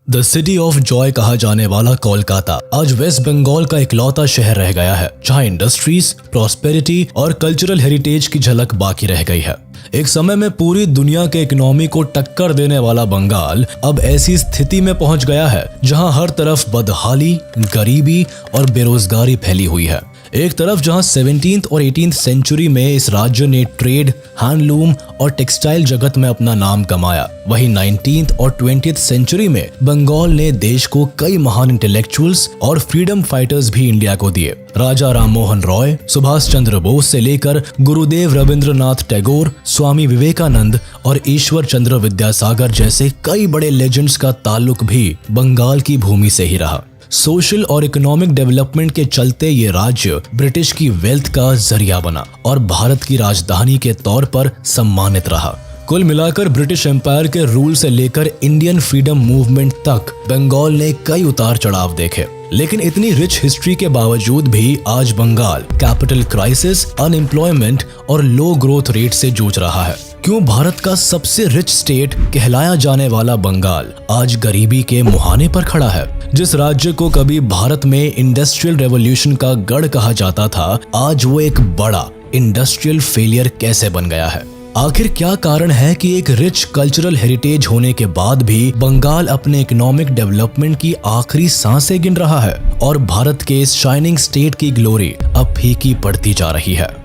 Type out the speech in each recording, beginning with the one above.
The city of Joy कहा जाने वाला कोलकाता आज वेस्ट बंगाल का इकलौता शहर रह गया है जहां इंडस्ट्रीज, प्रॉस्पेरिटी और कल्चरल हेरिटेज की झलक बाकी रह गई है। एक समय में पूरी दुनिया के इकोनॉमी को टक्कर देने वाला बंगाल अब ऐसी स्थिति में पहुंच गया है जहां हर तरफ बदहाली, गरीबी और बेरोजगारी फैली हुई है। एक तरफ जहां 17th और 18th सेंचुरी में इस राज्य ने ट्रेड, हैंडलूम और टेक्सटाइल जगत में अपना नाम कमाया, वहीं 19th और 20th सेंचुरी में बंगाल ने देश को कई महान इंटेलेक्चुअल्स और फ्रीडम फाइटर्स भी इंडिया को दिए। राजा राममोहन रॉय, सुभाष चंद्र बोस से लेकर गुरुदेव रविंद्रनाथ टैगोर, स्वामी विवेकानंद और ईश्वर चंद्र विद्यासागर जैसे कई बड़े लेजेंड्स का ताल्लुक भी बंगाल की भूमि से ही रहा। सोशल और इकोनॉमिक डेवलपमेंट के चलते ये राज्य ब्रिटिश की वेल्थ का जरिया बना और भारत की राजधानी के तौर पर सम्मानित रहा। कुल मिलाकर ब्रिटिश एम्पायर के रूल से लेकर इंडियन फ्रीडम मूवमेंट तक बंगाल ने कई उतार चढ़ाव देखे, लेकिन इतनी रिच हिस्ट्री के बावजूद भी आज बंगाल कैपिटल क्राइसिस, अनएम्प्लॉयमेंट और लो ग्रोथ रेट से जूझ रहा है। क्यों भारत का सबसे रिच स्टेट कहलाया जाने वाला बंगाल आज गरीबी के मुहाने पर खड़ा है? जिस राज्य को कभी भारत में इंडस्ट्रियल रेवोल्यूशन का गढ़ कहा जाता था, आज वो एक बड़ा इंडस्ट्रियल फेलियर कैसे बन गया है? आखिर क्या कारण है कि एक रिच कल्चरल हेरिटेज होने के बाद भी बंगाल अपने इकोनॉमिक डेवलपमेंट की आखिरी सांसें गिन रहा है और भारत के इस शाइनिंग स्टेट की ग्लोरी अब फीकी पड़ती जा रही है?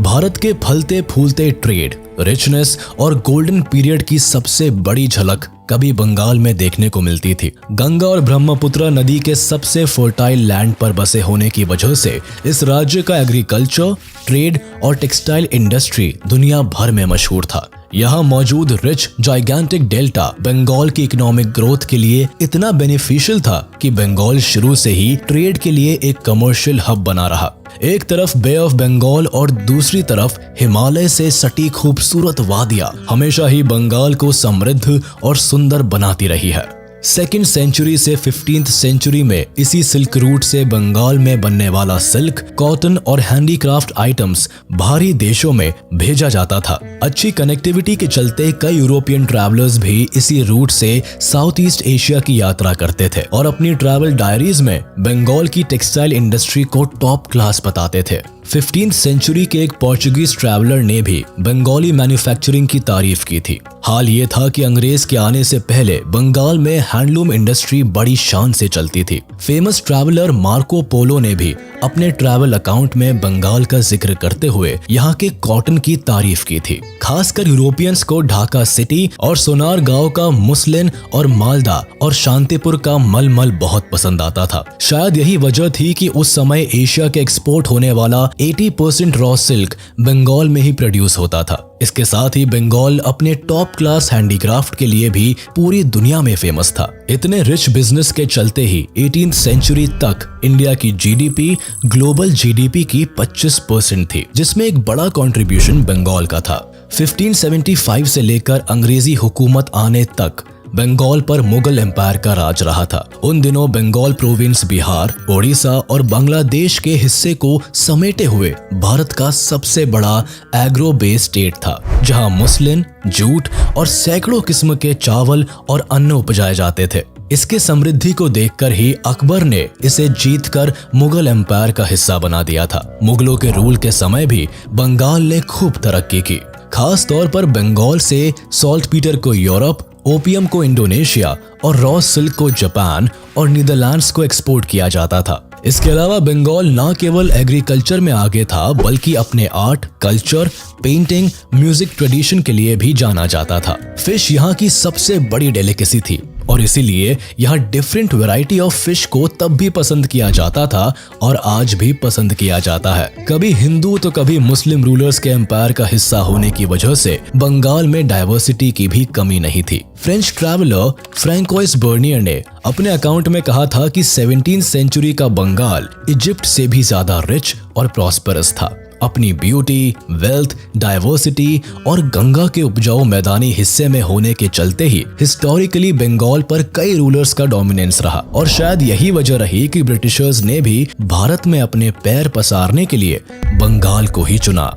भारत के फलते फूलते ट्रेड, रिचनेस और गोल्डन पीरियड की सबसे बड़ी झलक कभी बंगाल में देखने को मिलती थी। गंगा और ब्रह्मपुत्र नदी के सबसे फर्टाइल लैंड पर बसे होने की वजह से इस राज्य का एग्रीकल्चर, ट्रेड और टेक्सटाइल इंडस्ट्री दुनिया भर में मशहूर था। यहाँ मौजूद रिच जाइगेंटिक डेल्टा बंगाल की इकोनॉमिक ग्रोथ के लिए इतना बेनिफिशियल था कि बंगाल शुरू से ही ट्रेड के लिए एक कमर्शियल हब बना रहा। एक तरफ बे ऑफ बंगाल और दूसरी तरफ हिमालय से सटी खूबसूरत वादियां हमेशा ही बंगाल को समृद्ध और सुंदर बनाती रही है। 2nd सेंचुरी से 15th सेंचुरी में इसी सिल्क रूट से बंगाल में बनने वाला सिल्क, कॉटन और हैंडीक्राफ्ट आइटम्स बाहरी देशों में भेजा जाता था। अच्छी कनेक्टिविटी के चलते कई यूरोपियन ट्रैवलर्स भी इसी रूट से साउथ ईस्ट एशिया की यात्रा करते थे और अपनी ट्रैवल डायरीज में बंगाल की टेक्सटाइल इंडस्ट्री को टॉप क्लास बताते थे। 15th सेंचुरी के एक पोर्चुगीज ट्रैवलर ने भी बंगाली मैन्युफैक्चरिंग की तारीफ की थी। हाल ये था कि अंग्रेज के आने से पहले बंगाल में हैंडलूम इंडस्ट्री बड़ी शान से चलती थी। फेमस ट्रैवलर मार्को पोलो ने भी अपने ट्रैवल अकाउंट में बंगाल का जिक्र करते हुए यहाँ के कॉटन की तारीफ की थी। खासकर यूरोपियंस को ढाका सिटी और सोनार गांव का मुस्लिन और मालदा और शांतिपुर का मलमल बहुत पसंद आता था। शायद यही वजह थी कि उस समय एशिया के एक्सपोर्ट होने वाला 80% रॉ सिल्क बंगाल में ही प्रोड्यूस होता था। इसके साथ ही बंगाल अपने टॉप क्लास हैंडीक्राफ्ट के लिए भी पूरी दुनिया में फेमस था। इतने रिच बिजनेस के चलते ही 18th सेंचुरी तक इंडिया की जीडीपी ग्लोबल जीडीपी की 25% थी, जिसमें एक बड़ा कंट्रीब्यूशन बंगाल का था। 1575 से लेकर अंग्रेजी हुकूमत आने तक बंगाल पर मुगल एम्पायर का राज रहा था। उन दिनों बंगाल प्रोविंस बिहार, ओडिशा और बांग्लादेश के हिस्से को समेटे हुए भारत का सबसे बड़ा एग्रो बेस्ड स्टेट था, जहां मुस्लिन, जूट और सैकड़ों किस्म के चावल और अन्न उपजाए जाते थे। इसके समृद्धि को देखकर ही अकबर ने इसे जीतकर मुगल एम्पायर का हिस्सा बना दिया था। मुगलों के रूल के समय भी बंगाल ने खूब तरक्की की। खास तौर पर बंगाल से सॉल्टपीटर को यूरोप, ओपियम को इंडोनेशिया और रॉ सिल्क को जापान और नीदरलैंड्स को एक्सपोर्ट किया जाता था। इसके अलावा बंगाल न केवल एग्रीकल्चर में आगे था, बल्कि अपने art, culture, painting, music tradition के लिए भी जाना जाता था। फिश यहाँ की सबसे बड़ी डेलिकेसी थी और इसीलिए यहाँ डिफरेंट वैरायटी ऑफ फिश को तब भी पसंद किया जाता था और आज भी पसंद किया जाता है। कभी हिंदू तो कभी मुस्लिम रूलर्स के एम्पायर का हिस्सा होने की वजह से बंगाल में डाइवर्सिटी की भी कमी नहीं थी। फ्रेंच ट्रैवलर फ्रैंकोइस बर्नियर ने अपने अकाउंट में कहा था कि 17th सेंचुरी का बंगाल इजिप्ट से भी ज्यादा रिच और प्रॉस्परस था। अपनी ब्यूटी, वेल्थ, डाइवर्सिटी और गंगा के उपजाऊ मैदानी हिस्से में होने के चलते ही हिस्टोरिकली बंगाल पर कई रूलर्स का डोमिनेंस रहा और शायद यही वजह रही कि ब्रिटिशर्स ने भी भारत में अपने पैर पसारने के लिए बंगाल को ही चुना।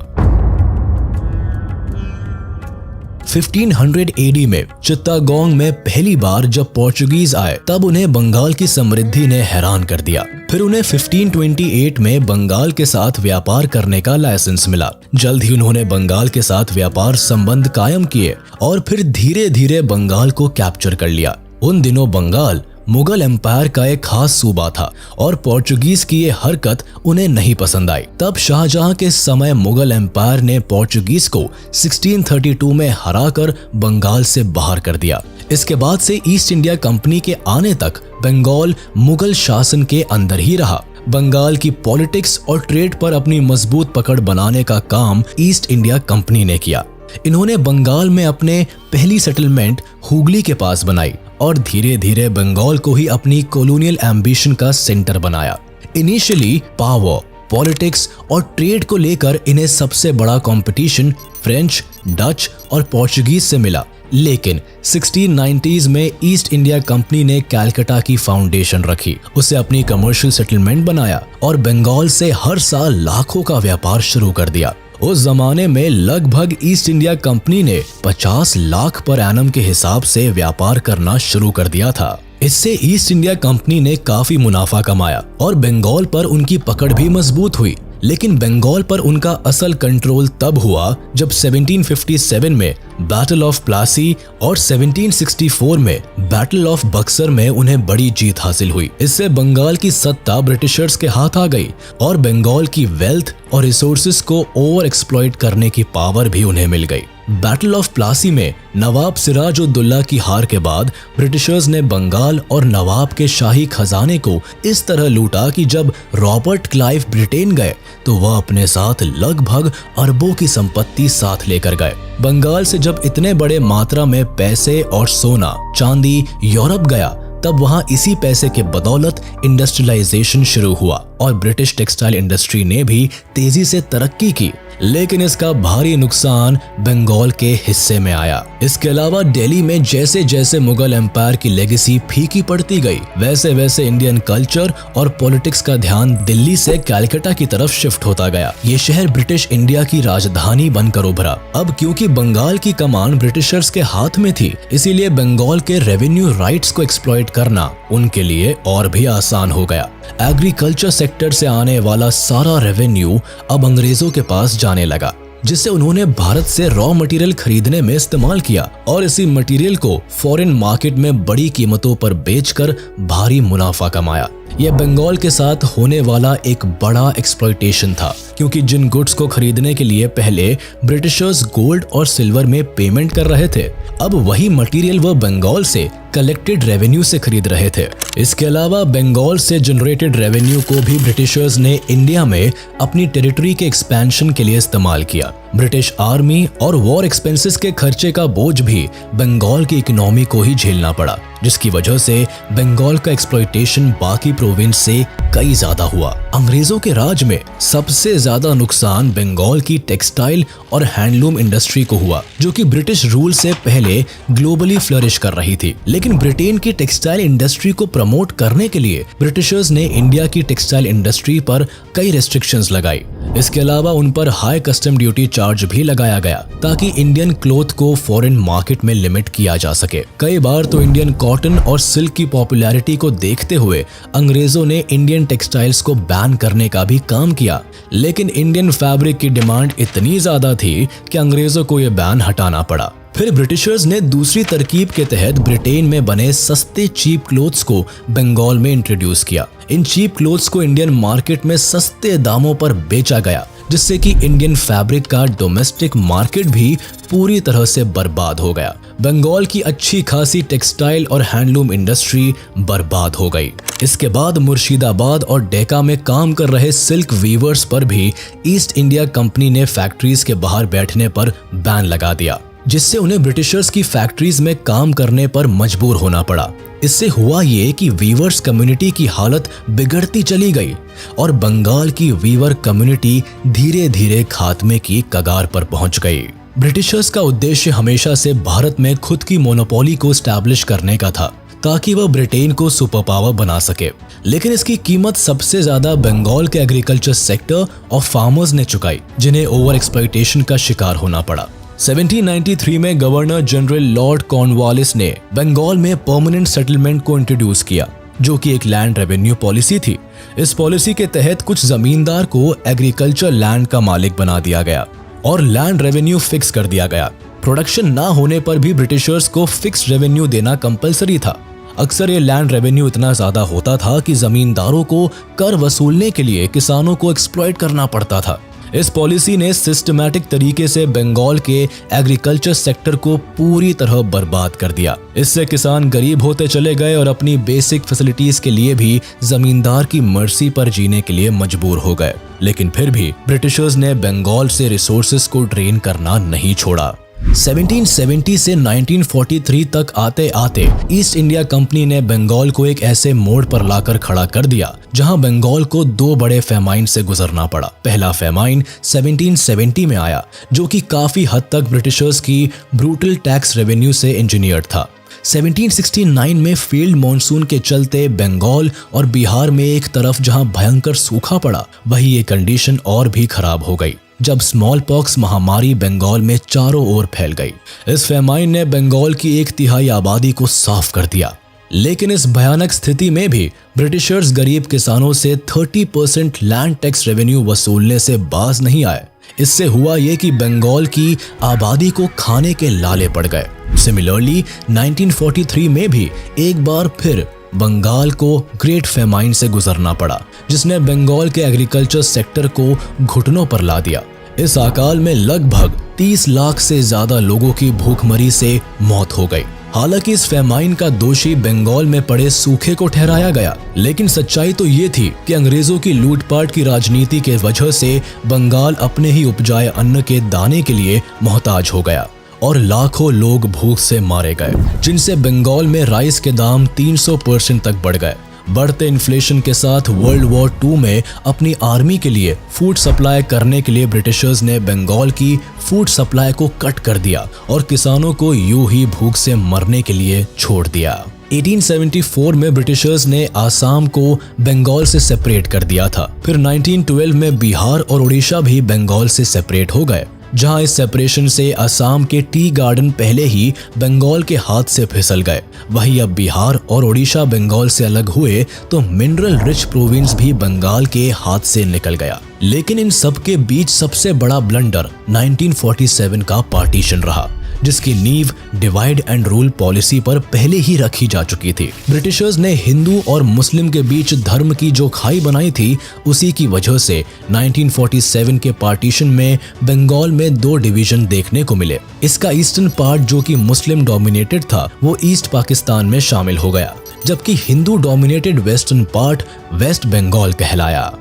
1500 एडी में चित्तागोंग में पहली बार जब पोर्चुगीज आए तब उन्हें बंगाल की समृद्धि ने हैरान कर दिया। फिर उन्हें 1528 में बंगाल के साथ व्यापार करने का लाइसेंस मिला। जल्द ही उन्होंने बंगाल के साथ व्यापार संबंध कायम किए और फिर धीरे धीरे बंगाल को कैप्चर कर लिया। उन दिनों बंगाल मुगल एम्पायर का एक खास सूबा था और पोर्चुगीज की ये हरकत उन्हें नहीं पसंद आई। तब शाहजहां के समय मुगल एम्पायर ने पोर्चुगीज को 1632 में हराकर बंगाल से बाहर कर दिया। इसके बाद से ईस्ट इंडिया कंपनी के आने तक बंगाल मुगल शासन के अंदर ही रहा। बंगाल की पॉलिटिक्स और ट्रेड पर अपनी मजबूत पकड़ बनाने का काम ईस्ट इंडिया कंपनी ने किया। इन्होंने बंगाल में अपने पहली सेटलमेंट हुगली के पास बनाई और धीरे धीरे बंगाल को ही अपनी कॉलोनियल एम्बिशन का सेंटर बनाया। इनिशियली पावर, पॉलिटिक्स और ट्रेड को लेकर इन्हें सबसे बड़ा कंपटीशन फ्रेंच, डच और पोर्चुगीज से मिला, लेकिन 1690s में ईस्ट इंडिया कंपनी ने कलकत्ता की फाउंडेशन रखी, उसे अपनी कमर्शियल सेटलमेंट बनाया और बंगाल से हर साल लाखों का व्यापार शुरू कर दिया। उस जमाने में लगभग ईस्ट इंडिया कंपनी ने 50 लाख पर एनम के हिसाब से व्यापार करना शुरू कर दिया था। इससे ईस्ट इंडिया कंपनी ने काफी मुनाफा कमाया और बंगाल पर उनकी पकड़ भी मजबूत हुई। लेकिन बंगाल पर उनका असल कंट्रोल तब हुआ जब 1757 में बैटल ऑफ प्लासी और 1764 में बैटल ऑफ बक्सर में उन्हें बड़ी जीत हासिल हुई। इससे बंगाल की सत्ता ब्रिटिशर्स के हाथ आ गई और बंगाल की वेल्थ और रिसोर्सेज को ओवर एक्सप्लॉइट करने की पावर भी उन्हें मिल गई। बैटल ऑफ प्लासी में नवाब सिराजुद्दौला की हार के बाद ब्रिटिशर्स ने बंगाल और नवाब के शाही खजाने को इस तरह लूटा कि जब रॉबर्ट क्लाइव ब्रिटेन गए तो वह अपने साथ लगभग अरबों की संपत्ति साथ लेकर गए। बंगाल से जब इतने बड़े मात्रा में पैसे और सोना चांदी यूरोप गया तब वहां इसी पैसे के बदौलत इंडस्ट्रियलाइजेशन शुरू हुआ और ब्रिटिश टेक्सटाइल इंडस्ट्री ने भी तेजी से तरक्की की। लेकिन इसका भारी नुकसान बंगाल के हिस्से में आया। इसके अलावा दिल्ली में जैसे जैसे मुगल एम्पायर की लेगेसी फीकी पड़ती गई, वैसे वैसे इंडियन कल्चर और पॉलिटिक्स का ध्यान दिल्ली से कलकत्ता की तरफ शिफ्ट होता गया। ये शहर ब्रिटिश इंडिया की राजधानी बनकर उभरा। अब क्योंकि बंगाल की कमान ब्रिटिशर्स के हाथ में थी, इसीलिए बंगाल के रेवेन्यू राइट्स को एक्सप्लॉइट करना उनके लिए और भी आसान हो गया। एग्रीकल्चर सेक्टर से आने वाला सारा रेवेन्यू अब अंग्रेजों के पास जाने लगा, जिसे उन्होंने भारत से रॉ मटेरियल खरीदने में इस्तेमाल किया और इसी मटेरियल को फॉरेन मार्केट में बड़ी कीमतों पर बेचकर भारी मुनाफा कमाया। यह बंगाल के साथ होने वाला एक बड़ा एक्सप्लॉइटेशन था, क्योंकि जिन गुड्स को खरीदने के लिए पहले ब्रिटिशर्स गोल्ड और सिल्वर में पेमेंट कर रहे थे, अब वही मटेरियल वह बंगाल से कलेक्टेड रेवेन्यू से खरीद रहे थे। इसके अलावा बंगाल से जनरेटेड रेवेन्यू को भी ब्रिटिशर्स ने इंडिया में अपनी टेरिटरी के एक्सपेंशन के लिए इस्तेमाल किया। ब्रिटिश आर्मी और वॉर एक्सपेंसेस के खर्चे का बोझ भी बंगाल की इकोनॉमी को ही झेलना पड़ा, जिसकी वजह से बंगाल का एक्सप्लॉइटेशन बाकी प्रोविंस से कई ज्यादा हुआ। अंग्रेजों के राज में सबसे ज्यादा नुकसान बंगाल की टेक्सटाइल और हैंडलूम इंडस्ट्री को हुआ, जो कि ब्रिटिश रूल से पहले ग्लोबली फ्लरिश कर रही थी। लेकिन ब्रिटेन की टेक्सटाइल इंडस्ट्री को प्रमोट करने के लिए ब्रिटिशर्स ने इंडिया की टेक्सटाइल इंडस्ट्री पर कई रेस्ट्रिक्शंस लगाई। इसके अलावा उन पर हाई कस्टम ड्यूटी चार्ज भी लगाया गया ताकि इंडियन क्लोथ को फॉरेन मार्केट में लिमिट किया जा सके। कई बार तो इंडियन कॉटन और सिल्क की पॉपुलैरिटी को देखते हुए अंग्रेजों ने इंडियन टेक्सटाइल्स को बैन करने का भी काम किया, लेकिन इंडियन फैब्रिक की डिमांड इतनी ज्यादा थी कि अंग्रेजों को यह बैन हटाना पड़ा। फिर ब्रिटिशर्स ने दूसरी तरकीब के तहत ब्रिटेन में बने सस्ते चीप क्लोथ्स को बंगाल में इंट्रोड्यूस किया। इन चीप क्लोथ्स को इंडियन मार्केट में सस्ते दामों पर बेचा गया, जिससे कि इंडियन फैब्रिक का डोमेस्टिक मार्केट भी पूरी तरह से बर्बाद हो गया। बंगाल की अच्छी खासी टेक्सटाइल और हैंडलूम इंडस्ट्री बर्बाद हो गई। इसके बाद मुर्शिदाबाद और डेका में काम कर रहे सिल्क वीवर्स पर भी ईस्ट इंडिया कंपनी ने फैक्ट्रीज के बाहर बैठने पर बैन लगा दिया, जिससे उन्हें ब्रिटिशर्स की फैक्ट्रीज में काम करने पर मजबूर होना पड़ा। इससे हुआ ये कि वीवर्स कम्युनिटी की हालत बिगड़ती चली गई और बंगाल की वीवर कम्युनिटी धीरे धीरे खात्मे की कगार पर पहुंच गई। ब्रिटिशर्स का उद्देश्य हमेशा से भारत में खुद की मोनोपोली को एस्टैब्लिश करने का था, ताकि वह ब्रिटेन को सुपर पावर बना सके। लेकिन इसकी कीमत सबसे ज्यादा बंगाल के एग्रीकल्चर सेक्टर और फार्मर्स ने चुकाई, जिन्हें ओवर एक्सप्लॉइटेशन का शिकार होना पड़ा। 1793 में गवर्नर जनरल लॉर्ड कॉर्नवालिस ने बंगाल में परमानेंट सेटलमेंट को इंट्रोड्यूस किया, जो कि एक लैंड रेवेन्यू पॉलिसी थी। इस पॉलिसी के तहत कुछ जमींदार को एग्रीकल्चर लैंड का मालिक बना दिया गया और लैंड रेवेन्यू फिक्स कर दिया गया। प्रोडक्शन ना होने पर भी ब्रिटिशर्स को फिक्स रेवेन्यू देना कंपलसरी था। अक्सर ये लैंड रेवेन्यू इतना ज्यादा होता था कि जमींदारों को कर वसूलने के लिए किसानों को एक्सप्लॉइट करना पड़ता था। इस पॉलिसी ने सिस्टमैटिक तरीके से बंगाल के एग्रीकल्चर सेक्टर को पूरी तरह बर्बाद कर दिया। इससे किसान गरीब होते चले गए और अपनी बेसिक फैसिलिटीज के लिए भी जमींदार की मर्जी पर जीने के लिए मजबूर हो गए। लेकिन फिर भी ब्रिटिशर्स ने बंगाल से रिसोर्सेज को ड्रेन करना नहीं छोड़ा। 1770 से 1943 तक आते आते ईस्ट इंडिया कंपनी ने बंगाल को एक ऐसे मोड़ पर लाकर खड़ा कर दिया जहां बंगाल को दो बड़े फेमाइन से गुजरना पड़ा। पहला फेमाइन 1770 में आया, जो कि काफी हद तक ब्रिटिशर्स की ब्रूटल टैक्स रेवेन्यू से इंजीनियर्ड था। 1769 में फील्ड मॉनसून के चलते बंगाल और बिहार में एक तरफ जहां भयंकर सूखा पड़ा, वहीं ये कंडीशन और भी खराब हो गई जब स्मॉल पॉक्स महामारी बंगाल में चारों ओर फैल गई। इस फेमाइन ने बंगाल की 1/3 आबादी को साफ कर दिया। लेकिन इस भयानक स्थिति में भी ब्रिटिशर्स गरीब किसानों से 30% लैंड टैक्स रेवेन्यू वसूलने से बाज नहीं आए। इससे हुआ ये कि बंगाल की आबादी को खाने के लाले पड़ गए। सिमिलरली 1943 में भी एक बार फिर बंगाल को ग्रेट फेमाइन से गुजरना पड़ा, जिसने बंगाल के एग्रीकल्चर सेक्टर को घुटनों पर ला दिया। इस अकाल में लगभग 30 लाख से ज्यादा लोगों की भूखमरी से मौत हो गई। हालांकि इस फेमाइन का दोषी बंगाल में पड़े सूखे को ठहराया गया, लेकिन सच्चाई तो ये थी कि अंग्रेजों की लूटपाट की राजनीति के वजह से बंगाल अपने ही उपजाए अन्न के दाने के लिए मोहताज हो गया और लाखों लोग भूख से मारे गए, जिनसे बंगाल में राइस के दाम 300% तक बढ़ गए। बढ़ते इन्फ्लेशन के साथ वर्ल्ड वॉर 2 में अपनी आर्मी के लिए फूड सप्लाई करने के लिए ब्रिटिशर्स ने बंगाल की फूड सप्लाई को कट कर दिया और किसानों को यूं ही भूख से मरने के लिए छोड़ दिया। 1874 में ब्रिटिशर्स ने आसाम को बंगाल से सेपरेट कर दिया था। फिर 1912 में बिहार और उड़ीसा भी बंगाल से सेपरेट हो गए, जहां इस सेपरेशन से असम के टी गार्डन पहले ही बंगाल के हाथ से फिसल गए। वहीं अब बिहार और उड़ीसा बंगाल से अलग हुए तो मिनरल रिच प्रोविंस भी बंगाल के हाथ से निकल गया। लेकिन इन सब के बीच सबसे बड़ा ब्लंडर 1947 का पार्टीशन रहा, जिसकी नींव डिवाइड एंड रूल पॉलिसी पर पहले ही रखी जा चुकी थी। ब्रिटिशर्स ने हिंदू और मुस्लिम के बीच धर्म की जो खाई बनाई थी, उसी की वजह से 1947 के पार्टीशन में बंगाल में 2 डिवीजन देखने को मिले। इसका ईस्टर्न पार्ट, जो कि मुस्लिम डोमिनेटेड था, वो ईस्ट पाकिस्तान में शामिल हो गया, जबकि Hindu dominated western part West Bengal कहलाया।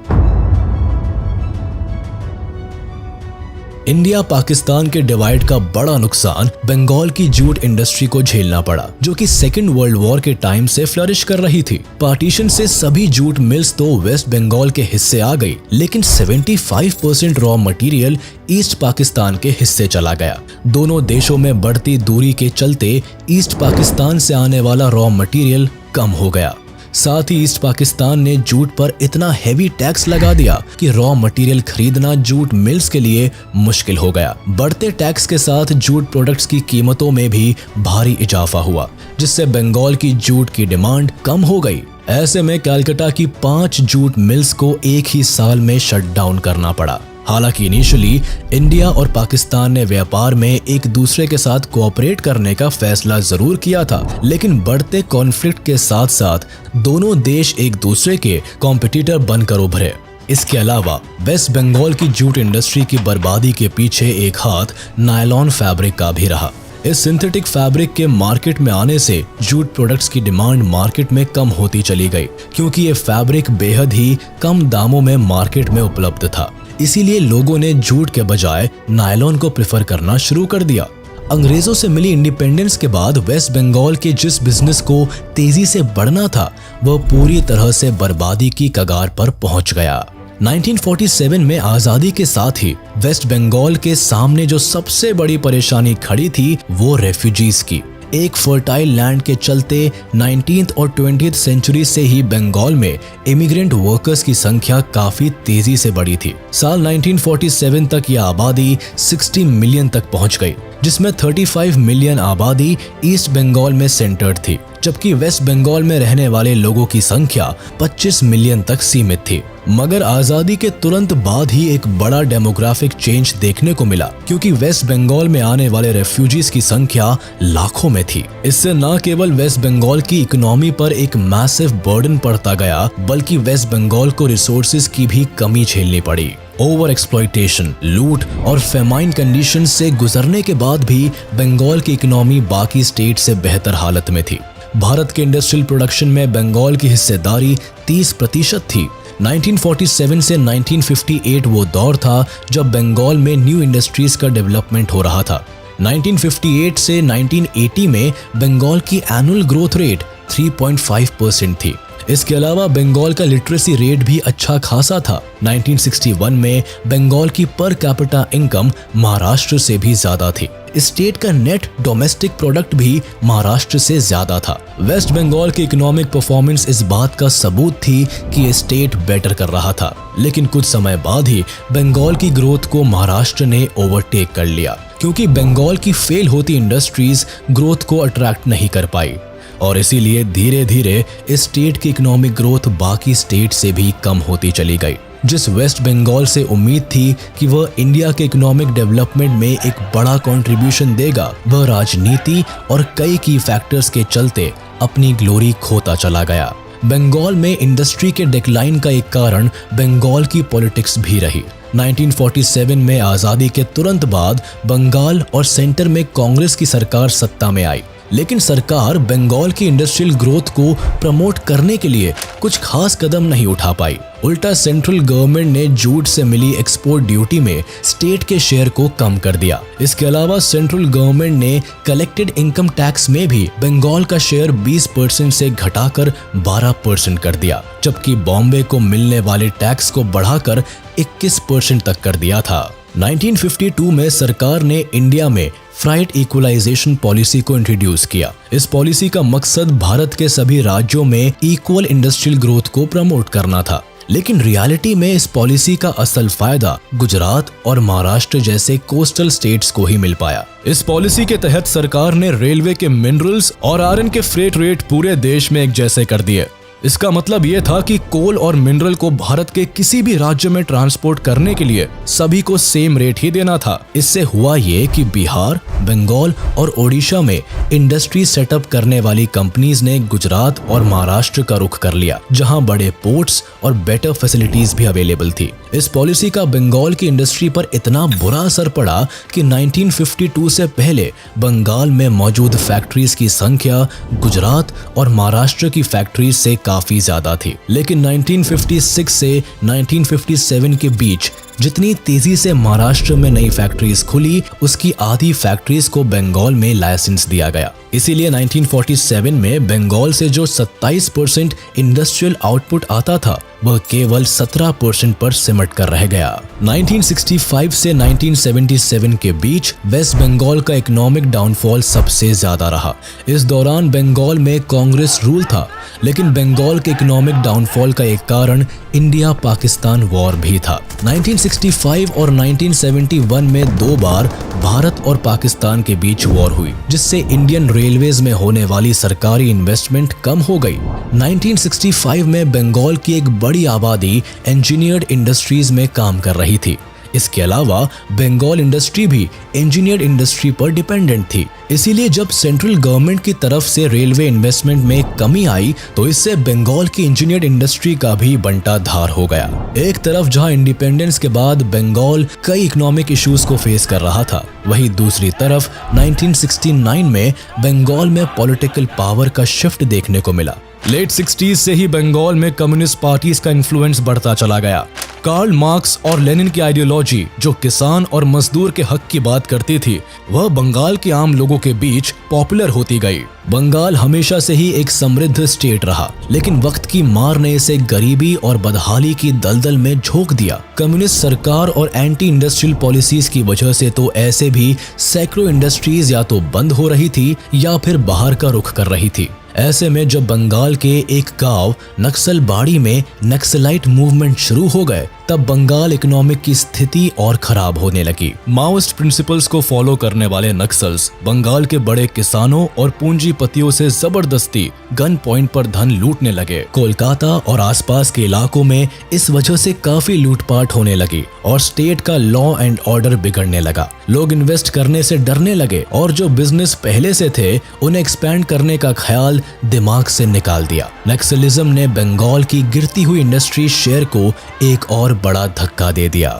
इंडिया पाकिस्तान के डिवाइड का बड़ा नुकसान बंगाल की जूट इंडस्ट्री को झेलना पड़ा, जो कि सेकेंड वर्ल्ड वॉर के टाइम से फ्लरिश कर रही थी। पार्टीशन से सभी जूट मिल्स तो वेस्ट बंगाल के हिस्से आ गई, लेकिन 75% रॉ मटेरियल ईस्ट पाकिस्तान के हिस्से चला गया। दोनों देशों में बढ़ती दूरी के चलते ईस्ट पाकिस्तान से आने वाला रॉ मटेरियल कम हो गया। साथ ही ईस्ट पाकिस्तान ने जूट पर इतना हैवी टैक्स लगा दिया कि रॉ मटेरियल खरीदना जूट मिल्स के लिए मुश्किल हो गया। बढ़ते टैक्स के साथ जूट प्रोडक्ट्स की कीमतों में भी भारी इजाफा हुआ, जिससे बंगाल की जूट की डिमांड कम हो गई। ऐसे में कलकत्ता की 5 जूट मिल्स को एक ही साल में शट डाउन करना पड़ा। हालांकि इनिशियली इंडिया और पाकिस्तान ने व्यापार में एक दूसरे के साथ कोऑपरेट करने का फैसला जरूर किया था, लेकिन बढ़ते कॉन्फ्लिक्ट के साथ साथ दोनों देश एक दूसरे के कॉम्पिटिटर बनकर उभरे। इसके अलावा वेस्ट बंगाल की जूट इंडस्ट्री की बर्बादी के पीछे एक हाथ नायलॉन फैब्रिक का भी रहा। इस सिंथेटिक फैब्रिक के मार्केट में आने से जूट प्रोडक्ट्स की डिमांड मार्केट में कम होती चली गई, क्योंकि ये फैब्रिक बेहद ही कम दामों में मार्केट में उपलब्ध था। इसीलिए लोगों ने जूट के बजाय नायलॉन को प्रेफर करना शुरू कर दिया। अंग्रेजों से मिली इंडिपेंडेंस के बाद वेस्ट बंगाल के जिस बिजनेस को तेजी से बढ़ना था, वह पूरी तरह से बर्बादी की कगार पर पहुंच गया। 1947 में आजादी के साथ ही वेस्ट बंगाल के सामने जो सबसे बड़ी परेशानी खड़ी थी, वो रेफ्यूजीज की। एक फर्टाइल लैंड के चलते 19th और 20th सेंचुरी से ही बंगाल में इमिग्रेंट वर्कर्स की संख्या काफी तेजी से बढ़ी थी। साल 1947 तक यह आबादी 60 मिलियन तक पहुंच गई, जिसमें 35 मिलियन आबादी ईस्ट बंगाल में सेंटर्ड थी, जबकि वेस्ट बंगाल में रहने वाले लोगों की संख्या 25 मिलियन तक सीमित थी। मगर आजादी के तुरंत बाद ही एक बड़ा डेमोग्राफिक चेंज देखने को मिला, क्योंकि वेस्ट बंगाल में आने वाले रेफ्यूजीज की संख्या लाखों में थी। इससे न केवल वेस्ट बंगाल की इकोनॉमी पर एक मैसिव बर्डन पड़ता गया, बल्कि वेस्ट बंगाल को रिसोर्सेज की भी कमी झेलनी पड़ी। ओवर एक्सप्लॉयटेशन, लूट और फेमाइन कंडीशन से गुजरने के बाद भी बंगाल की इकोनॉमी बाकी स्टेट से बेहतर हालत में थी। भारत के इंडस्ट्रियल प्रोडक्शन में बंगाल की हिस्सेदारी 30% थी। 1947 से 1958 वो दौर था जब बंगाल में न्यू इंडस्ट्रीज का डेवलपमेंट हो रहा था। 1958 से 1980 में बंगाल की एनुअल ग्रोथ रेट 3.5% थी। इसके अलावा बंगाल का लिटरेसी रेट भी अच्छा खासा था। 1961 में बंगाल की पर कैपिटा इनकम महाराष्ट्र से भी ज्यादा थी। स्टेट का नेट डोमेस्टिक प्रोडक्ट भी महाराष्ट्र से ज्यादा था। वेस्ट बंगाल की इकोनॉमिक परफॉर्मेंस इस बात का सबूत थी कि स्टेट बेटर कर रहा था, लेकिन कुछ समय बाद ही बंगाल की ग्रोथ को महाराष्ट्र ने ओवरटेक कर लिया, क्योंकि बंगाल की फेल होती इंडस्ट्रीज ग्रोथ को अट्रैक्ट नहीं कर पाई और इसीलिए धीरे धीरे इस स्टेट की इकोनॉमिक ग्रोथ बाकी स्टेट से भी कम होती चली गई। जिस वेस्ट बंगाल से उम्मीद थी कि वह इंडिया के इकोनॉमिक डेवलपमेंट में एक बड़ा कंट्रीब्यूशन देगा, वह राजनीति और कई की फैक्टर्स के चलते अपनी ग्लोरी खोता चला गया। बंगाल में इंडस्ट्री के डिक्लाइन का एक कारण बंगाल की पॉलिटिक्स भी रही। 1947 में आजादी के तुरंत बाद बंगाल और सेंटर में कांग्रेस की सरकार सत्ता में आई, लेकिन सरकार बंगाल की इंडस्ट्रियल ग्रोथ को प्रमोट करने के लिए कुछ खास कदम नहीं उठा पाई। उल्टा सेंट्रल गवर्नमेंट ने जूट से मिली एक्सपोर्ट ड्यूटी में स्टेट के शेयर को कम कर दिया। इसके अलावा सेंट्रल गवर्नमेंट ने कलेक्टेड इनकम टैक्स में भी बंगाल का शेयर 20% से घटाकर 12% कर दिया, जबकि बॉम्बे को मिलने वाले टैक्स को बढ़ाकर 21% तक कर दिया था। 1952 में सरकार ने इंडिया में फ्राइट इक्वलाइजेशन पॉलिसी को इंट्रोड्यूस किया। इस पॉलिसी का मकसद भारत के सभी राज्यों में इक्वल इंडस्ट्रियल ग्रोथ को प्रमोट करना था, लेकिन रियलिटी में इस पॉलिसी का असल फायदा गुजरात और महाराष्ट्र जैसे कोस्टल स्टेट्स को ही मिल पाया। इस पॉलिसी के तहत सरकार ने रेलवे के मिनरल्स और आयरन के फ्रेट रेट पूरे देश में एक जैसे कर दिए। इसका मतलब ये था कि कोल और मिनरल को भारत के किसी भी राज्य में ट्रांसपोर्ट करने के लिए सभी को सेम रेट ही देना था। इससे हुआ ये कि बिहार, बंगाल और ओडिशा में इंडस्ट्री सेटअप करने वाली कंपनीज ने गुजरात और महाराष्ट्र का रुख कर लिया, जहां बड़े पोर्ट्स और बेटर फैसिलिटीज भी अवेलेबल थी। इस पॉलिसी का बंगाल की इंडस्ट्री पर इतना बुरा असर पड़ा कि 1952 से पहले बंगाल में मौजूद फैक्ट्रीज की संख्या गुजरात और महाराष्ट्र की फैक्ट्रीज से काफी ज्यादा थी। लेकिन 1956 से 1957 के बीच जितनी तेजी से महाराष्ट्र में नई फैक्ट्रीज खुली, उसकी आधी फैक्ट्रीज को बंगाल में लाइसेंस दिया गया। इसीलिए 1947 में बंगाल से जो 27% इंडस्ट्रियल आउटपुट आता था, वह केवल 17% पर सिमट कर रह गया। 1965 से 1977 के बीच वेस्ट बंगाल का इकोनॉमिक डाउनफॉल सबसे ज्यादा रहा। इस दौरान बंगाल में कांग्रेस रूल था, लेकिन बंगाल के इकोनॉमिक डाउनफॉल का एक कारण इंडिया पाकिस्तान वॉर भी था। 1965 और 1971 में 2 बार भारत और पाकिस्तान के बीच वॉर हुई, जिससे इंडियन रेलवेज में होने वाली सरकारी इन्वेस्टमेंट कम हो गई। 1965 में बंगाल की एक बड़ी आबादी इंजीनियर्ड इंडस्ट्रीज में काम कर रही थी। इसके अलावा बंगाल इंडस्ट्री भी इंजीनियर्ड इंडस्ट्री पर डिपेंडेंट थी। इसीलिए जब सेंट्रल गवर्नमेंट की तरफ से रेलवे इन्वेस्टमेंट में कमी आई, तो इससे बंगाल की इंजीनियर्ड इंडस्ट्री का भी बंटा धार हो गया। एक तरफ जहां इंडिपेंडेंस के बाद बंगाल कई इकोनॉमिक इश्यूज को फेस कर रहा था, वहीं दूसरी तरफ 1969 में बंगाल में पॉलिटिकल पावर का शिफ्ट देखने को मिला। लेट 60s से ही बंगाल में कम्युनिस्ट पार्टीज का इन्फ्लुएंस बढ़ता चला गया। कार्ल मार्क्स और लेनिन की आइडियोलॉजी जो किसान और मजदूर के हक की बात करती थी, वह बंगाल के आम लोगों के बीच पॉपुलर होती गई। बंगाल हमेशा से ही एक समृद्ध स्टेट रहा, लेकिन वक्त की मार ने इसे गरीबी और बदहाली की दलदल में झोंक दिया। कम्युनिस्ट सरकार और एंटी इंडस्ट्रियल पॉलिसीज की वजह से तो ऐसे भी सैकड़ों इंडस्ट्रीज या तो बंद हो रही थी या फिर बाहर का रुख कर रही थी। ऐसे में जब बंगाल के एक गांव नक्सलबाड़ी में नक्सलाइट मूवमेंट शुरू हो गए, तब बंगाल इकोनॉमिक की स्थिति और खराब होने लगी। माओइस्ट प्रिंसिपल्स को फॉलो करने वाले नक्सल्स बंगाल के बड़े किसानों और पूंजीपतियों से जबरदस्ती गन पॉइंट पर धन लूटने लगे। कोलकाता और आसपास के इलाकों में इस वजह से काफी लूटपाट होने लगी और स्टेट का लॉ एंड ऑर्डर बिगड़ने लगा। लोग इन्वेस्ट करने से डरने लगे और जो बिजनेस पहले से थे उन्हें एक्सपैंड करने का ख्याल दिमाग से निकाल दिया। नक्सलिज्म ने बंगाल की गिरती हुई इंडस्ट्री शेयर को एक और बड़ा धक्का दे दिया।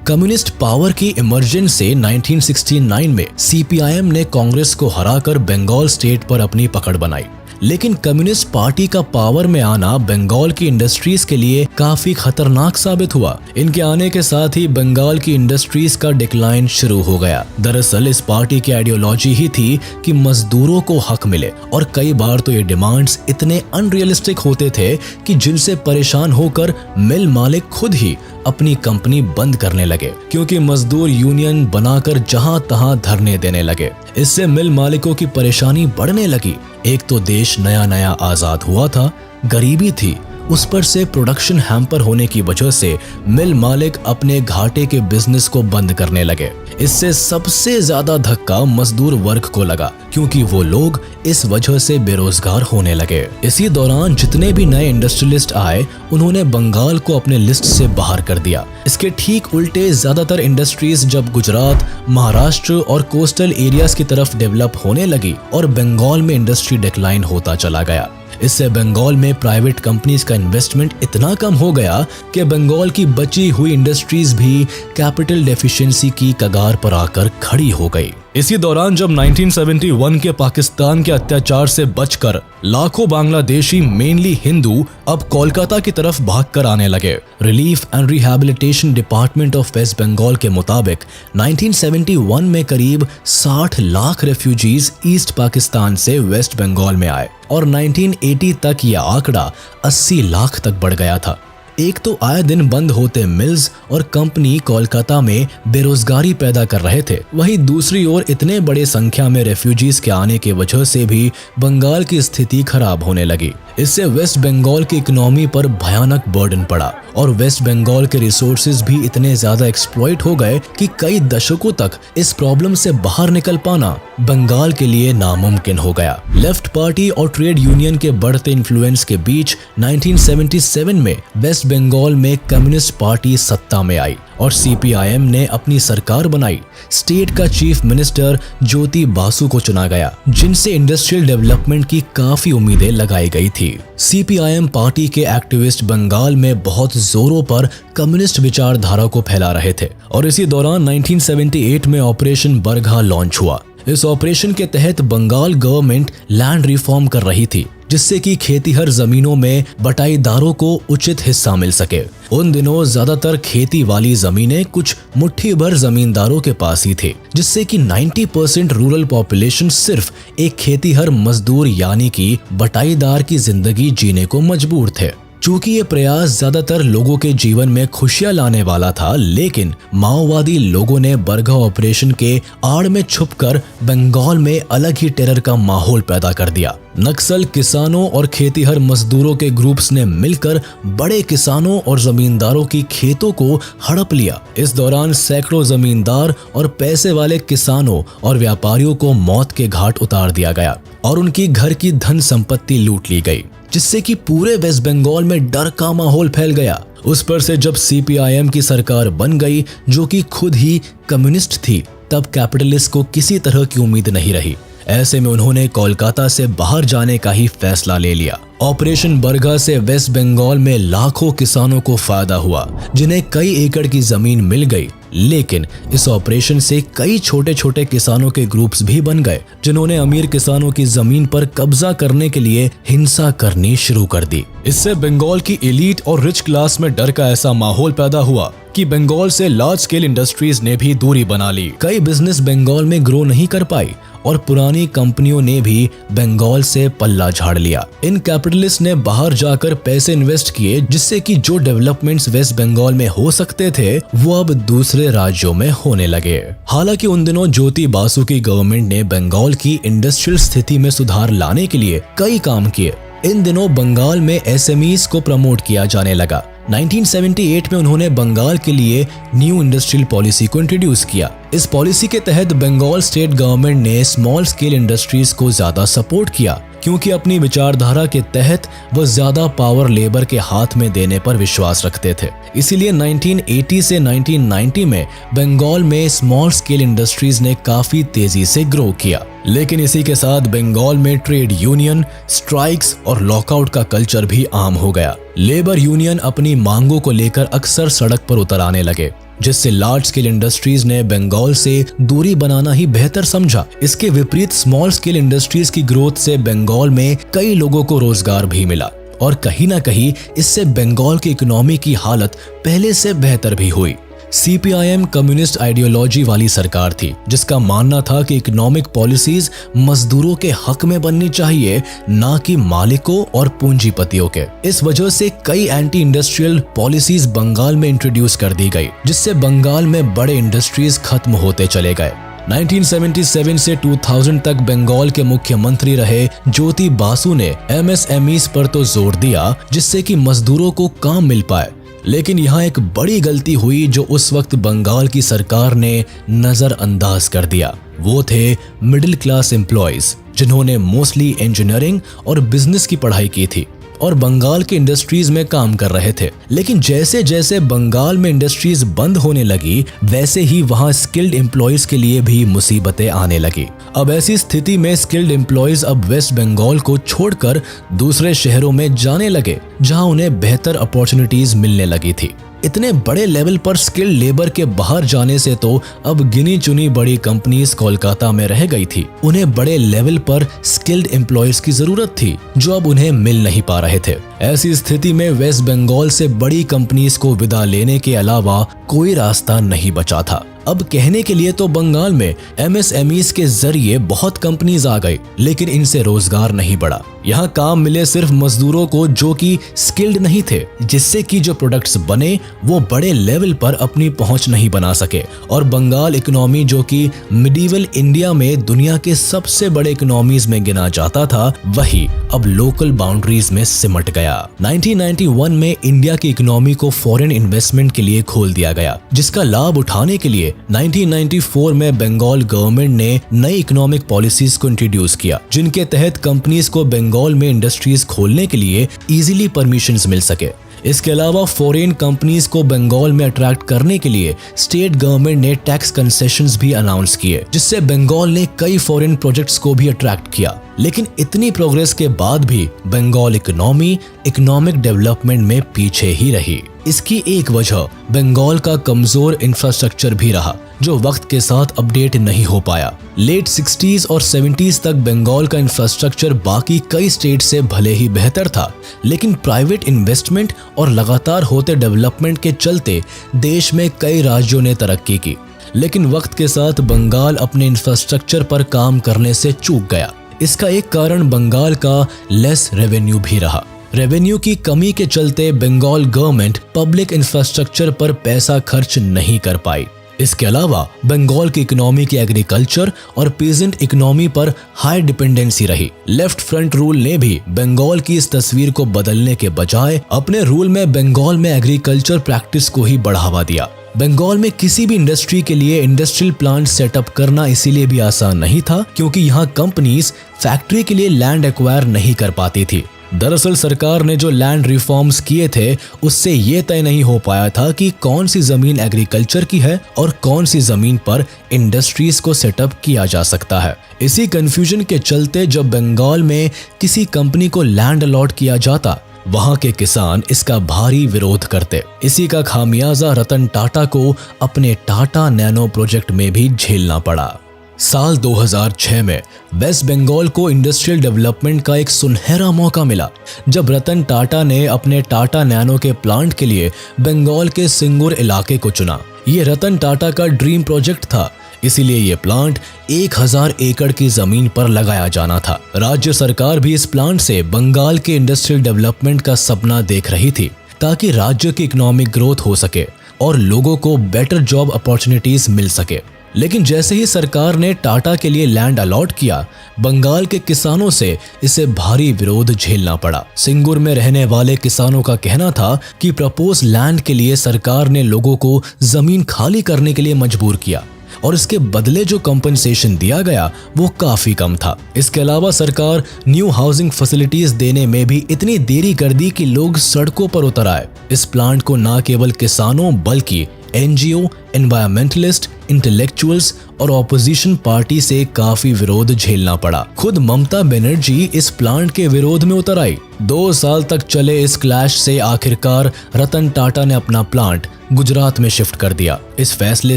कम्युनिस्ट पावर की इमर्जेंस से 1969 में सीपीआईएम ने कांग्रेस को हराकर बंगाल स्टेट पर अपनी पकड़ बनाई। लेकिन कम्युनिस्ट पार्टी का पावर में आना बंगाल की इंडस्ट्रीज के लिए काफी खतरनाक साबित हुआ। इनके आने के साथ ही बंगाल की इंडस्ट्रीज का डिक्लाइन शुरू हो गया। दरअसल इस पार्टी की आइडियोलॉजी ही थी कि मजदूरों को हक मिले, और कई बार तो ये डिमांड्स इतने अनरियलिस्टिक होते थे कि जिनसे परेशान होकर मिल मालिक खुद ही अपनी कंपनी बंद करने लगे, क्योंकि मजदूर यूनियन बनाकर जहां तहां धरने देने लगे। इससे मिल मालिकों की परेशानी बढ़ने लगी। एक तो देश नया नया आजाद हुआ था, गरीबी थी, उस पर से प्रोडक्शन हैम्पर होने की वजह से मिल मालिक अपने घाटे के बिजनेस को बंद करने लगे। इससे सबसे ज्यादा धक्का मजदूर वर्ग को लगा, क्योंकि वो लोग इस वजह से बेरोजगार होने लगे। इसी दौरान जितने भी नए इंडस्ट्रियलिस्ट आए, उन्होंने बंगाल को अपने लिस्ट से बाहर कर दिया। इसके ठीक उल्टे ज्यादातर इंडस्ट्रीज जब गुजरात, महाराष्ट्र और कोस्टल एरियाज की तरफ डेवलप होने लगी और बंगाल में इंडस्ट्री डिक्लाइन होता चला गया। इससे बंगाल में प्राइवेट कंपनीज का इन्वेस्टमेंट इतना कम हो गया कि बंगाल की बची हुई इंडस्ट्रीज भी कैपिटल डेफिशिएंसी की कगार पर आकर खड़ी हो गई। इसी दौरान जब 1971 के पाकिस्तान के अत्याचार से बचकर लाखों बांग्लादेशी मेनली हिंदू अब कोलकाता की तरफ भागकर आने लगे। Relief and rehabilitation department of West Bengal के मुताबिक 1971 में करीब 60 लाख रेफ्यूजीज ईस्ट पाकिस्तान से वेस्ट बंगाल में आए और 1980 तक यह आंकड़ा 80 लाख तक बढ़ गया था। एक तो आए दिन बंद होते मिल्स और कंपनी कोलकाता में बेरोजगारी पैदा कर रहे थे, वहीं दूसरी ओर इतने बड़े संख्या में रेफ्यूजीज के आने की वजह से भी बंगाल की स्थिति खराब होने लगी। इससे वेस्ट बंगाल की इकोनॉमी पर भयानक बर्डन पड़ा और वेस्ट बंगाल के रिसोर्सेज भी इतने ज्यादा एक्सप्लॉइट हो गए कि कई दशकों तक इस प्रॉब्लम से बाहर निकल पाना बंगाल के लिए नामुमकिन हो गया। लेफ्ट पार्टी और ट्रेड यूनियन के बढ़ते इन्फ्लुएंस के बीच 1977 में वेस्ट बंगाल में कम्युनिस्ट पार्टी सत्ता में आई और सीपीआईएम ने अपनी सरकार बनाई। स्टेट का चीफ मिनिस्टर ज्योति बासु को चुना गया, जिनसे इंडस्ट्रियल डेवलपमेंट की काफी उम्मीदें लगाई गई थी। सीपीआईएम पार्टी के एक्टिविस्ट बंगाल में बहुत जोरों पर कम्युनिस्ट विचारधारा को फैला रहे थे और इसी दौरान 1978 में ऑपरेशन बरघा लॉन्च हुआ। इस ऑपरेशन के तहत बंगाल गवर्नमेंट लैंड रिफॉर्म कर रही थी, जिससे कि खेतीहर जमीनों में बटाईदारों को उचित हिस्सा मिल सके। उन दिनों ज्यादातर खेती वाली जमीनें कुछ मुट्ठी भर जमींदारों के पास ही थे, जिससे कि 90% रूरल पॉपुलेशन सिर्फ एक खेतीहर मजदूर यानी कि बटाईदार की जिंदगी जीने को मजबूर थे। चूंकि ये प्रयास ज्यादातर लोगों के जीवन में खुशियां लाने वाला था, लेकिन माओवादी लोगों ने बरघा ऑपरेशन के आड़ में छुपकर बंगाल में अलग ही टेरर का माहौल पैदा कर दिया। नक्सल किसानों और खेतीहर मजदूरों के ग्रुप्स ने मिलकर बड़े किसानों और जमींदारों की खेतों को हड़प लिया। इस दौरान सैकड़ों जमींदार और पैसे वाले किसानों और व्यापारियों को मौत के घाट उतार दिया गया और उनकी घर की धन संपत्ति लूट ली गई, जिससे कि पूरे वेस्ट बंगाल में डर का माहौल फैल गया। उस पर से जब सीपीआईएम की सरकार बन गई, जो कि खुद ही कम्युनिस्ट थी, तब कैपिटलिस्ट को किसी तरह की उम्मीद नहीं रही। ऐसे में उन्होंने कोलकाता से बाहर जाने का ही फैसला ले लिया। ऑपरेशन बरगा से वेस्ट बंगाल में लाखों किसानों को फायदा हुआ, जिन्हें कई एकड़ की जमीन मिल गई। लेकिन इस ऑपरेशन से कई छोटे छोटे किसानों के ग्रुप्स भी बन गए, जिन्होंने अमीर किसानों की जमीन पर कब्जा करने के लिए हिंसा करनी शुरू कर दी। इससे बंगाल की एलीट और रिच क्लास में डर का ऐसा माहौल पैदा हुआ कि बंगाल से लार्ज स्केल इंडस्ट्रीज ने भी दूरी बना ली। कई बिजनेस बंगाल में ग्रो नहीं कर पाई और पुरानी कंपनियों ने भी बंगाल से पल्ला झाड़ लिया। इन कैपिटलिस्ट ने बाहर जाकर पैसे इन्वेस्ट किए, जिससे कि जो डेवलपमेंट्स वेस्ट बंगाल में हो सकते थे वो अब दूसरे राज्यों में होने लगे। हालांकि उन दिनों ज्योति बासु की गवर्नमेंट ने बंगाल की इंडस्ट्रियल स्थिति में सुधार लाने के लिए कई काम किए। इन दिनों बंगाल में एसएमईज को प्रमोट किया जाने लगा। 1978 में उन्होंने बंगाल के लिए न्यू इंडस्ट्रियल पॉलिसी को इंट्रोड्यूस किया। इस पॉलिसी के तहत बंगाल स्टेट गवर्नमेंट ने स्मॉल स्केल इंडस्ट्रीज को ज्यादा सपोर्ट किया, क्योंकि अपनी विचारधारा के तहत वो ज्यादा पावर लेबर के हाथ में देने पर विश्वास रखते थे। इसीलिए 1980 से 1990 में बंगाल में स्मॉल स्केल इंडस्ट्रीज ने काफी तेजी से ग्रो किया। लेकिन इसी के साथ बंगाल में ट्रेड यूनियन, स्ट्राइक्स और लॉकआउट का कल्चर भी आम हो गया। लेबर यूनियन अपनी मांगों को लेकर अक्सर सड़क पर उतर आने लगे, जिससे लार्ज स्केल इंडस्ट्रीज ने बंगाल से दूरी बनाना ही बेहतर समझा। इसके विपरीत स्मॉल स्केल इंडस्ट्रीज की ग्रोथ से बंगाल में कई लोगों को रोजगार भी मिला और कहीं ना कहीं इससे बंगाल की इकोनॉमी की हालत पहले से बेहतर भी हुई। सीपीआईएम कम्युनिस्ट आइडियोलॉजी वाली सरकार थी, जिसका मानना था कि इकोनॉमिक पॉलिसीज मजदूरों के हक में बननी चाहिए, ना कि मालिकों और पूंजीपतियों के। इस वजह से कई एंटी इंडस्ट्रियल पॉलिसीज बंगाल में इंट्रोड्यूस कर दी गई, जिससे बंगाल में बड़े इंडस्ट्रीज खत्म होते चले गए। 1977 से 2000 तक बंगाल के मुख्यमंत्री रहे ज्योति बासु ने एमएसएमईज पर तो जोर दिया, जिससे कि मजदूरों को काम मिल पाए। लेकिन यहाँ एक बड़ी गलती हुई जो उस वक्त बंगाल की सरकार ने नजरअंदाज कर दिया। वो थे मिडिल क्लास एम्प्लॉयज, जिन्होंने मोस्टली इंजीनियरिंग और बिजनेस की पढ़ाई की थी और बंगाल के इंडस्ट्रीज में काम कर रहे थे। लेकिन जैसे जैसे बंगाल में इंडस्ट्रीज बंद होने लगी, वैसे ही वहां स्किल्ड एम्प्लॉयज के लिए भी मुसीबतें आने लगी। अब ऐसी स्थिति में स्किल्ड एम्प्लॉयज अब वेस्ट बंगाल को छोड़कर दूसरे शहरों में जाने लगे, जहां उन्हें बेहतर अपॉर्चुनिटीज मिलने लगी थी। इतने बड़े लेवल पर स्किल्ड लेबर के बाहर जाने से तो अब गिनी चुनी बड़ी कंपनीज कोलकाता में रह गई थी। उन्हें बड़े लेवल पर स्किल्ड एम्प्लॉयज की जरूरत थी, जो अब उन्हें मिल नहीं पा रहे थे। ऐसी स्थिति में वेस्ट बंगाल से बड़ी कंपनीज को विदा लेने के अलावा कोई रास्ता नहीं बचा था। अब कहने के लिए तो बंगाल में एमएसएमईज के जरिए बहुत कंपनीज आ गई, लेकिन इनसे रोजगार नहीं बढ़ा। यहाँ काम मिले सिर्फ मजदूरों को जो कि स्किल्ड नहीं थे, जिससे कि जो प्रोडक्ट्स बने वो बड़े लेवल पर अपनी पहुंच नहीं बना सके। और बंगाल इकोनॉमी, जो कि मिडिवल इंडिया में दुनिया के सबसे बड़े इकोनॉमीज में गिना जाता था, वही अब लोकल बाउंड्रीज में सिमट गया। 1991 में इंडिया की इकोनॉमी को फॉरेन इन्वेस्टमेंट के लिए खोल दिया गया, जिसका लाभ उठाने के लिए 1994 में बंगाल गवर्नमेंट ने नई इकोनॉमिक पॉलिसीज को इंट्रोड्यूस किया, जिनके तहत कंपनीज को बंगाल में इंडस्ट्रीज खोलने के लिए इजीली परमिशंस मिल सके। इसके अलावा फॉरेन कंपनीज को बंगाल में अट्रैक्ट करने के लिए स्टेट गवर्नमेंट ने टैक्स कंसेशंस भी अनाउंस किए, जिससे बंगाल ने कई फॉरेन प्रोजेक्ट्स को भी अट्रैक्ट किया। लेकिन इतनी प्रोग्रेस के बाद भी बंगाल इकोनॉमी इकोनॉमिक डेवलपमेंट में पीछे ही रही। इसकी एक वजह बंगाल का कमजोर इंफ्रास्ट्रक्चर भी रहा, जो वक्त के साथ अपडेट नहीं हो पाया। लेट 60s और 70s तक बंगाल का इंफ्रास्ट्रक्चर बाकी कई स्टेट से भले ही बेहतर था, लेकिन प्राइवेट इन्वेस्टमेंट और लगातार होते डेवलपमेंट के चलते देश में कई राज्यों ने तरक्की की। लेकिन वक्त के साथ बंगाल अपने इंफ्रास्ट्रक्चर पर काम करने से चूक गया। इसका एक कारण बंगाल का लेस रेवेन्यू भी रहा। रेवेन्यू की कमी के चलते बंगाल गवर्नमेंट पब्लिक इंफ्रास्ट्रक्चर पर पैसा खर्च नहीं कर पाई। इसके अलावा बंगाल की इकोनॉमी की एग्रीकल्चर और पीजेंट इकोनॉमी पर हाई डिपेंडेंसी रही। लेफ्ट फ्रंट रूल ने भी बंगाल की इस तस्वीर को बदलने के बजाय अपने रूल में बंगाल में एग्रीकल्चर प्रैक्टिस को ही बढ़ावा दिया। बंगाल में किसी भी इंडस्ट्री के लिए इंडस्ट्रियल प्लांट सेटअप करना इसीलिए भी आसान नहीं था, क्योंकि यहाँ कंपनीज फैक्ट्री के लिए लैंड एक्वायर नहीं कर पाती थी। दरअसल सरकार ने जो लैंड रिफॉर्म्स किए थे उससे ये तय नहीं हो पाया था कि कौन सी जमीन एग्रीकल्चर की है और कौन सी जमीन पर इंडस्ट्रीज को सेटअप किया जा सकता है। इसी कंफ्यूजन के चलते जब बंगाल में किसी कंपनी को लैंड अलॉट किया जाता, वहां के किसान इसका भारी विरोध करते। इसी का खामियाजा रतन टाटा को अपने टाटा नैनो प्रोजेक्ट में भी झेलना पड़ा। साल 2006 में वेस्ट बंगाल को इंडस्ट्रियल डेवलपमेंट का एक सुनहरा मौका मिला जब रतन टाटा ने अपने टाटा नैनो के प्लांट के लिए बंगाल के सिंगूर इलाके को चुना। ये रतन टाटा का ड्रीम प्रोजेक्ट था, इसीलिए ये प्लांट 1000 एकड़ की जमीन पर लगाया जाना था। राज्य सरकार भी इस प्लांट से बंगाल के इंडस्ट्रियल डेवलपमेंट का सपना देख रही थी ताकि राज्य की इकोनॉमिक ग्रोथ हो सके और लोगों को बेटर जॉब अपॉर्चुनिटीज मिल सके। लेकिन जैसे ही सरकार ने टाटा के लिए लैंड अलॉट किया, बंगाल के किसानों से इसे भारी विरोध झेलना पड़ा। सिंगूर में रहने वाले किसानों का कहना था कि प्रपोज लैंड के लिए सरकार ने लोगों को जमीन खाली करने के लिए मजबूर किया और इसके बदले जो कंपनसेशन दिया गया वो काफी कम था। इसके अलावा सरकार न्यू हाउसिंग फैसिलिटीज देने में भी इतनी देरी कर दी कि लोग सड़कों पर उतर आए। इस प्लांट को न केवल किसानों बल्कि एनजीओ, एनवायरमेंटलिस्ट, इंटेलेक्चुअल्स और ऑपोजिशन पार्टी से काफी विरोध झेलना पड़ा। खुद ममता बनर्जी इस प्लांट के विरोध में उतर आई। 2 साल तक चले इस क्लैश से आखिरकार रतन टाटा ने अपना प्लांट गुजरात में शिफ्ट कर दिया। इस फैसले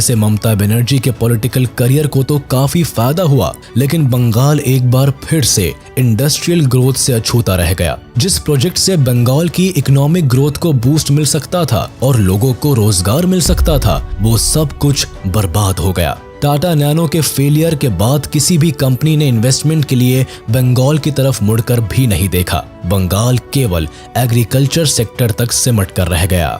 से ममता बनर्जी के पॉलिटिकल करियर को तो काफी फायदा हुआ, लेकिन बंगाल एक बार फिर से इंडस्ट्रियल ग्रोथ से अछूता रह गया। जिस प्रोजेक्ट से बंगाल की इकोनॉमिक ग्रोथ को बूस्ट मिल सकता था और लोगों को रोजगार मिल सकता था, वो सब कुछ बर्बाद हो गया। टाटा नैनो के फेलियर के बाद किसी भी कंपनी ने इन्वेस्टमेंट के लिए बंगाल की तरफ मुड़कर भी नहीं देखा। बंगाल केवल एग्रीकल्चर सेक्टर तक सिमट कर रह गया।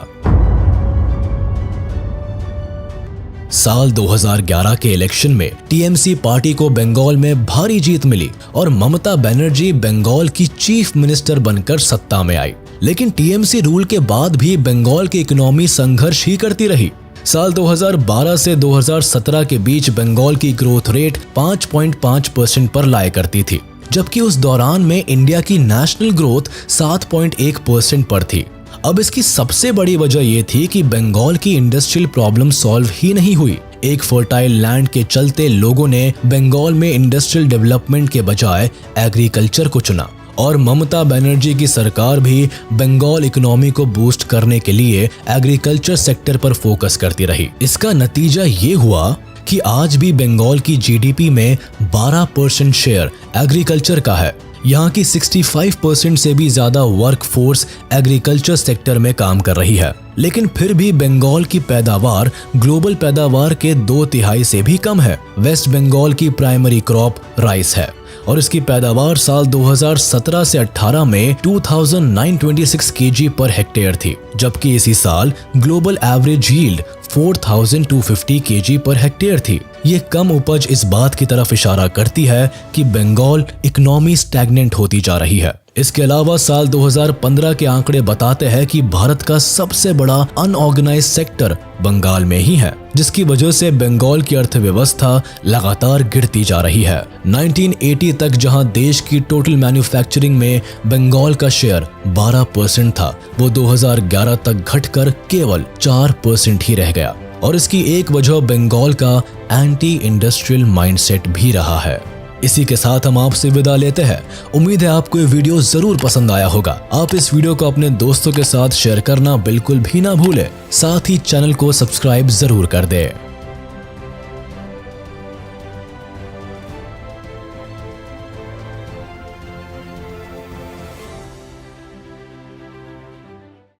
साल 2011 के इलेक्शन में टीएमसी पार्टी को बंगाल में भारी जीत मिली और ममता बनर्जी बंगाल की चीफ मिनिस्टर बनकर सत्ता में आई। लेकिन टीएमसी रूल के बाद भी बंगाल की इकोनॉमी संघर्ष ही करती रही। साल 2012 से 2017 के बीच बंगाल की ग्रोथ रेट 5.5% पर लाया करती थी, जबकि उस दौरान में इंडिया की नेशनल ग्रोथ 7.1% पर थी। अब इसकी सबसे बड़ी वजह यह थी कि बंगाल की इंडस्ट्रियल प्रॉब्लम सॉल्व ही नहीं हुई। एक फर्टाइल लैंड के चलते लोगों ने बंगाल में इंडस्ट्रियल डेवलपमेंट के बजाय एग्रीकल्चर को चुना और ममता बनर्जी की सरकार भी बंगाल इकोनॉमी को बूस्ट करने के लिए एग्रीकल्चर सेक्टर पर फोकस करती रही। इसका नतीजा ये हुआ कि आज भी बंगाल की जीडीपी में 12% शेयर एग्रीकल्चर का है। यहाँ की 65% से भी ज्यादा वर्क फोर्स एग्रीकल्चर सेक्टर में काम कर रही है। लेकिन फिर भी बंगाल की पैदावार ग्लोबल पैदावार के 2/3 से भी कम है। वेस्ट बंगाल की प्राइमरी क्रॉप राइस है और इसकी पैदावार साल 2017 से 18 में 2926 केजी पर हेक्टेयर थी, जबकि इसी साल global average yield 4250 KG per hectare थी। ये कम उपज इस बात की तरफ इशारा करती है कि बंगाल इकोनॉमी स्टैग्नेंट होती जा रही है। इसके अलावा साल 2015 के आंकड़े बताते हैं कि भारत का सबसे बड़ा अनऑर्गेनाइज्ड सेक्टर बंगाल में ही है, जिसकी वजह से बंगाल की अर्थव्यवस्था लगातार गिरती जा रही है। 1980 तक जहां देश की टोटल मैन्युफैक्चरिंग में बंगाल का शेयर 12% था, वो 2011 तक घटकर केवल 4% ही रह गया। और इसकी एक वजह बंगाल का एंटी इंडस्ट्रियल माइंडसेट भी रहा है। इसी के साथ हम आपसे विदा लेते हैं। उम्मीद है आपको ये वीडियो जरूर पसंद आया होगा। आप इस वीडियो को अपने दोस्तों के साथ शेयर करना बिल्कुल भी ना भूलें। साथ ही चैनल को सब्सक्राइब जरूर कर दें।